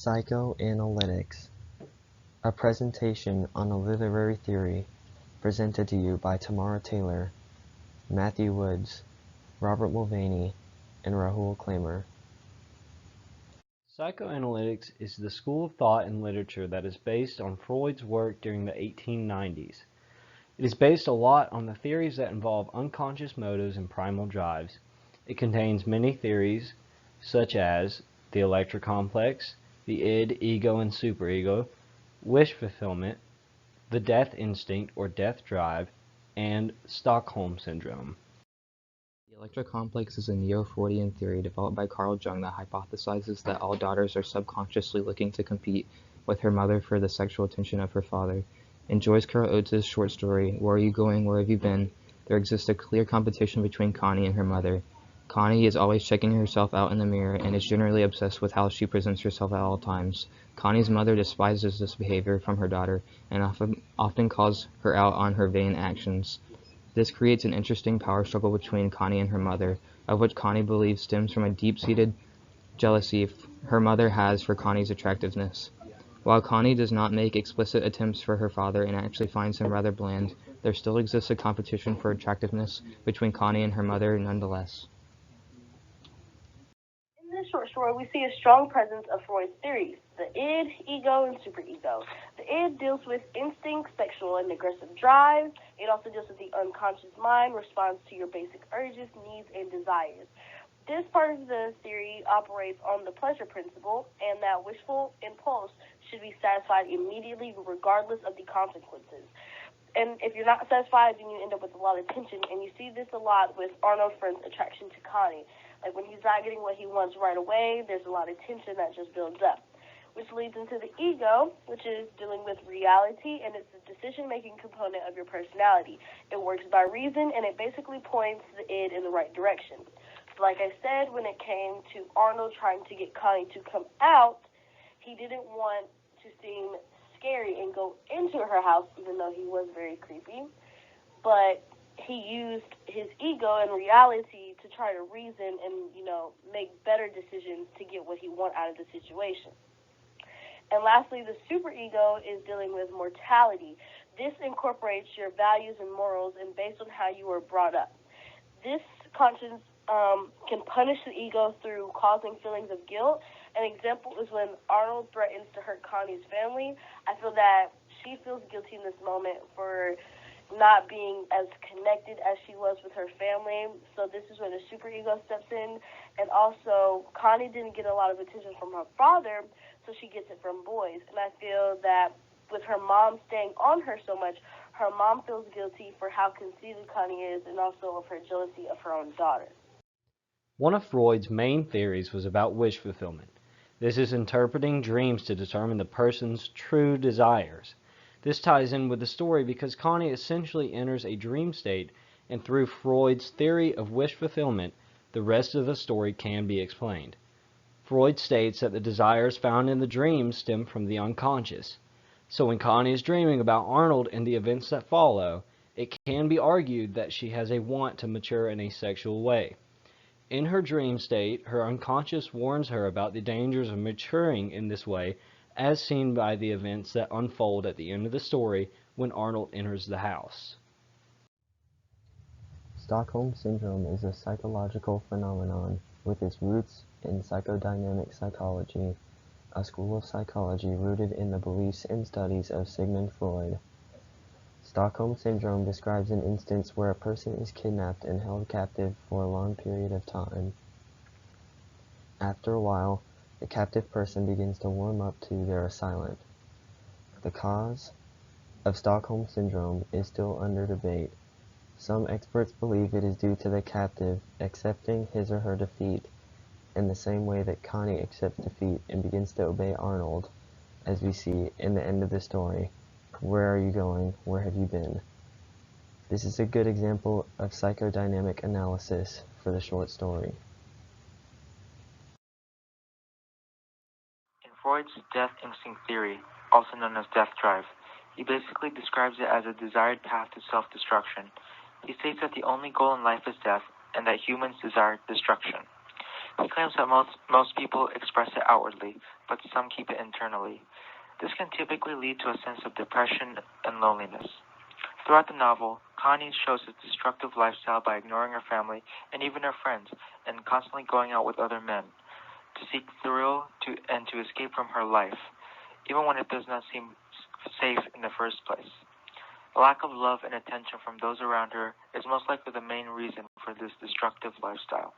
Psychoanalytics, a presentation on a literary theory, presented to you by Tamara Taylor, Matthew Woods, Robert Mulvaney, and Rahul Klamer. Psychoanalytics is the school of thought and literature that is based on Freud's work during the 1890s. It is based a lot on the theories that involve unconscious motives and primal drives. It contains many theories, such as the Electra complex, the id, ego, and superego, wish fulfillment, the death instinct or death drive, and Stockholm syndrome. The Electra complex is a neo-Freudian theory developed by Carl Jung that hypothesizes that all daughters are subconsciously looking to compete with her mother for the sexual attention of her father. In Joyce Carol Oates' short story, Where Are You Going, Where Have You Been?, there exists a clear competition between Connie and her mother. Connie is always checking herself out in the mirror and is generally obsessed with how she presents herself at all times. Connie's mother despises this behavior from her daughter and often calls her out on her vain actions. This creates an interesting power struggle between Connie and her mother, of which Connie believes stems from a deep-seated jealousy her mother has for Connie's attractiveness. While Connie does not make explicit attempts for her father and actually finds him rather bland, there still exists a competition for attractiveness between Connie and her mother nonetheless. In this short story, we see a strong presence of Freud's theories, the id, ego, and superego. The id deals with instinct, sexual and aggressive drive. It also deals with the unconscious mind, responds to your basic urges, needs, and desires. This part of the theory operates on the pleasure principle, and that wishful impulse should be satisfied immediately regardless of the consequences. And if you're not satisfied, then you end up with a lot of tension, and you see this a lot with Arnold Friend's attraction to Connie. Like when he's not getting what he wants right away, there's a lot of tension that just builds up, which leads into the ego, which is dealing with reality, and it's the decision-making component of your personality. It works by reason, and it basically points the id in the right direction. So like I said, when it came to Arnold trying to get Connie to come out, he didn't want to seem scary and go into her house, even though he was very creepy, but he used his ego and reality to try to reason and, make better decisions to get what he wanted out of the situation. And lastly, the superego is dealing with mortality. This incorporates your values and morals and based on how you were brought up. This conscience can punish the ego through causing feelings of guilt. An example is when Arnold threatens to hurt Connie's family. I feel that she feels guilty in this moment for not being as connected as she was with her family. So this is where the superego steps in. And also, Connie didn't get a lot of attention from her father, so she gets it from boys. And I feel that with her mom staying on her so much, her mom feels guilty for how conceited Connie is and also of her jealousy of her own daughter. One of Freud's main theories was about wish fulfillment. This is interpreting dreams to determine the person's true desires. This ties in with the story because Connie essentially enters a dream state, and through Freud's theory of wish fulfillment, the rest of the story can be explained. Freud states that the desires found in the dreams stem from the unconscious. So when Connie is dreaming about Arnold and the events that follow, it can be argued that she has a want to mature in a sexual way. In her dream state, her unconscious warns her about the dangers of maturing in this way, as seen by the events that unfold at the end of the story when Arnold enters the house. Stockholm Syndrome is a psychological phenomenon with its roots in psychodynamic psychology, a school of psychology rooted in the beliefs and studies of Sigmund Freud. Stockholm Syndrome describes an instance where a person is kidnapped and held captive for a long period of time. After a while, the captive person begins to warm up to their assailant. The cause of Stockholm Syndrome is still under debate. Some experts believe it is due to the captive accepting his or her defeat in the same way that Connie accepts defeat and begins to obey Arnold, as we see in the end of the story. Where are you going? Where have you been? This is a good example of psychodynamic analysis for the short story. In Freud's death instinct theory, also known as death drive, he basically describes it as a desired path to self-destruction. He states that the only goal in life is death, and that humans desire destruction. He claims that most people express it outwardly, but some keep it internally. This can typically lead to a sense of depression and loneliness. Throughout the novel, Connie shows a destructive lifestyle by ignoring her family and even her friends and constantly going out with other men to seek thrill and to escape from her life, even when it does not seem safe in the first place. A lack of love and attention from those around her is most likely the main reason for this destructive lifestyle.